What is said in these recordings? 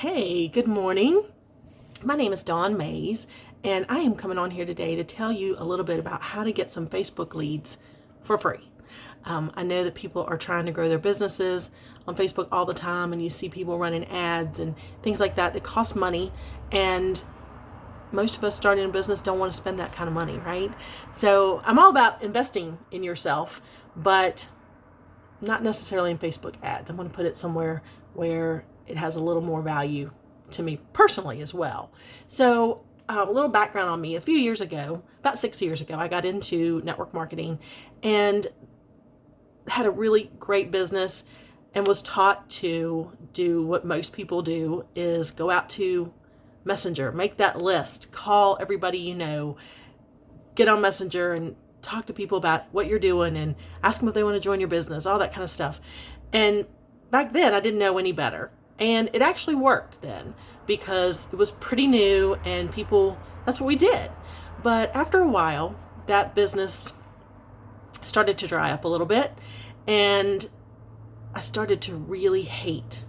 Hey, good morning. My name is Dawn Mays, and I am coming on here today to tell you a little bit about how to get some Facebook leads for free. I know that people are trying to grow their businesses on Facebook all the time, and you see people running ads and things like that that cost money, and most of us starting a business don't want to spend that kind of money, right? So I'm all about investing in yourself, but not necessarily in Facebook ads. I'm going to put it somewhere where it has a little more value to me personally as well. So a little background on me. A few years ago, about 6 years ago, I got into network marketing and had a really great business and was taught to do what most people do, is go out to Messenger, make that list, call everybody you know, get on Messenger and talk to people about what you're doing and ask them if they want to join your business, all that kind of stuff. And back then I didn't know any better. And it actually worked then because it was pretty new and people, that's what we did. But after a while, that business started to dry up a little bit, and I started to really hate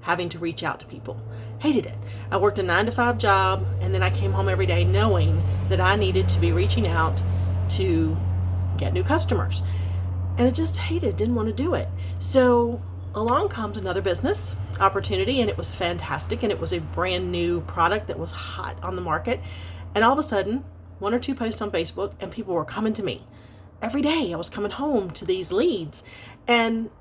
having to reach out to people. Hated it. I worked a 9-to-5 job, and then I came home every day knowing that I needed to be reaching out to get new customers. And I just hated, didn't want to do it. So along comes another business opportunity, and it was fantastic, and it was a brand new product that was hot on the market. And all of a sudden, one or two posts on Facebook, and people were coming to me. Every day I was coming home to these leads, and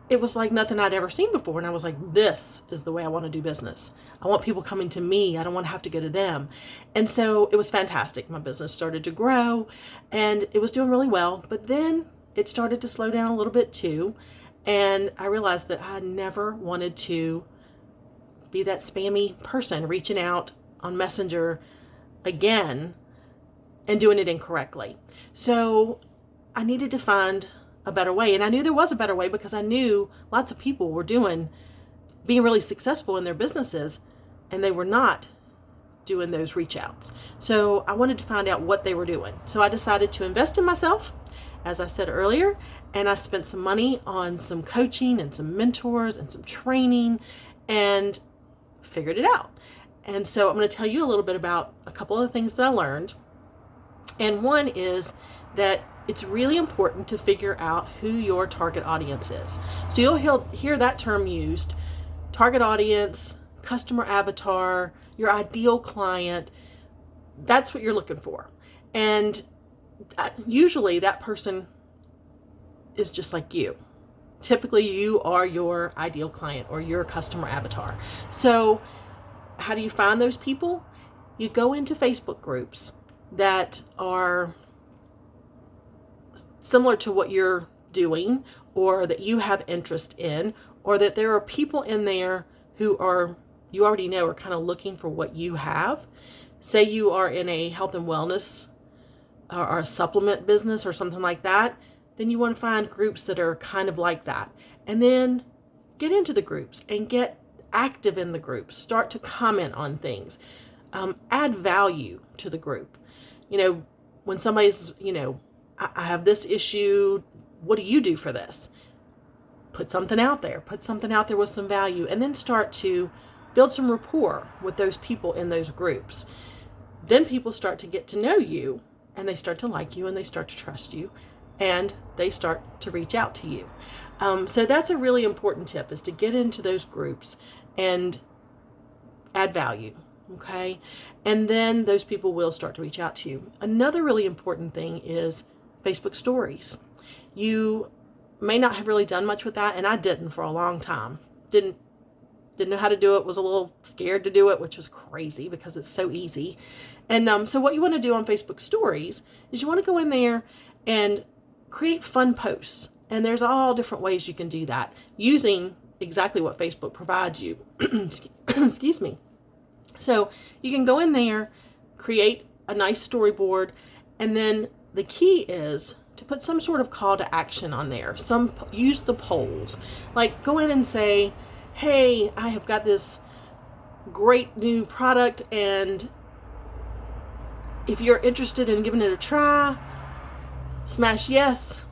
it was like nothing I'd ever seen before. And I was like, this is the way I want to do business. I want people coming to me. I don't want to have to go to them. And so it was fantastic. My business started to grow and it was doing really well. But then it started to slow down a little bit too. And I realized that I never wanted to be that spammy person reaching out on Messenger again and doing it incorrectly. So I needed to find a better way. And I knew there was a better way because I knew lots of people were being really successful in their businesses, and they were not doing those reach outs. So I wanted to find out what they were doing. So I decided to invest in myself, as I said earlier, and I spent some money on some coaching and some mentors and some training and figured it out. And so I'm going to tell you a little bit about a couple of the things that I learned. And one is that it's really important to figure out who your target audience is. So you'll hear that term used: target audience, customer avatar, your ideal client. That's what you're looking for. And usually that person is just like you. Typically you are your ideal client or your customer avatar. So how do you find those people? You go into Facebook groups that are similar to what you're doing, or that you have interest in, or that there are people in there who you already know are kind of looking for what you have. Say you are in a health and wellness or a supplement business or something like that, then you want to find groups that are kind of like that. And then get into the groups and get active in the groups. Start to comment on things. Add value to the group. When somebody's, I have this issue, what do you do for this? Put something out there. Put something out there with some value, and then start to build some rapport with those people in those groups. Then people start to get to know you, and they start to like you, and they start to trust you, and they start to reach out to you. So that's a really important tip, is to get into those groups and add value. Okay. And then those people will start to reach out to you. Another really important thing is Facebook stories. You may not have really done much with that, and I didn't for a long time. Didn't know how to do it, was a little scared to do it, which was crazy because it's so easy. And so what you want to do on Facebook stories is you want to go in there and create fun posts. And there's all different ways you can do that using exactly what Facebook provides you. Excuse me. So you can go in there, create a nice storyboard, and then the key is to put some sort of call to action on there. Use the polls. Like, go in and say, hey, I have got this great new product, and if you're interested in giving it a try, smash yes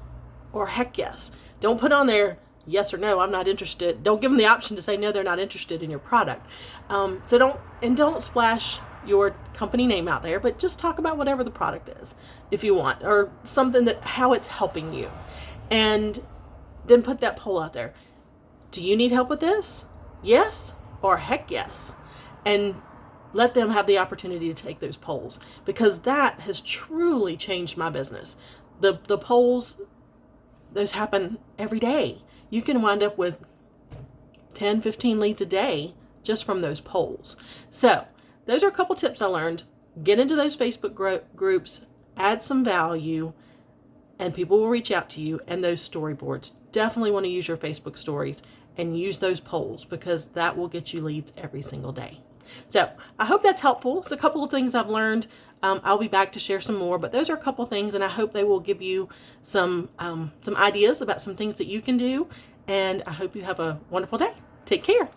or heck yes. Don't put on there, yes or no, I'm not interested. Don't give them the option to say no, they're not interested in your product. So don't splash your company name out there, but just talk about whatever the product is if you want, or something that how it's helping you. And then put that poll out there. Do you need help with this? Yes or heck yes. And let them have the opportunity to take those polls, because that has truly changed my business. The polls, those happen every day. You can wind up with 10, 15 leads a day just from those polls. So those are a couple tips I learned. Get into those Facebook groups, add some value, and people will reach out to you. And those storyboards, definitely want to use your Facebook stories and use those polls, because that will get you leads every single day. So I hope that's helpful. It's a couple of things I've learned. I'll be back to share some more, but those are a couple of things, and I hope they will give you some ideas about some things that you can do. And I hope you have a wonderful day. Take care.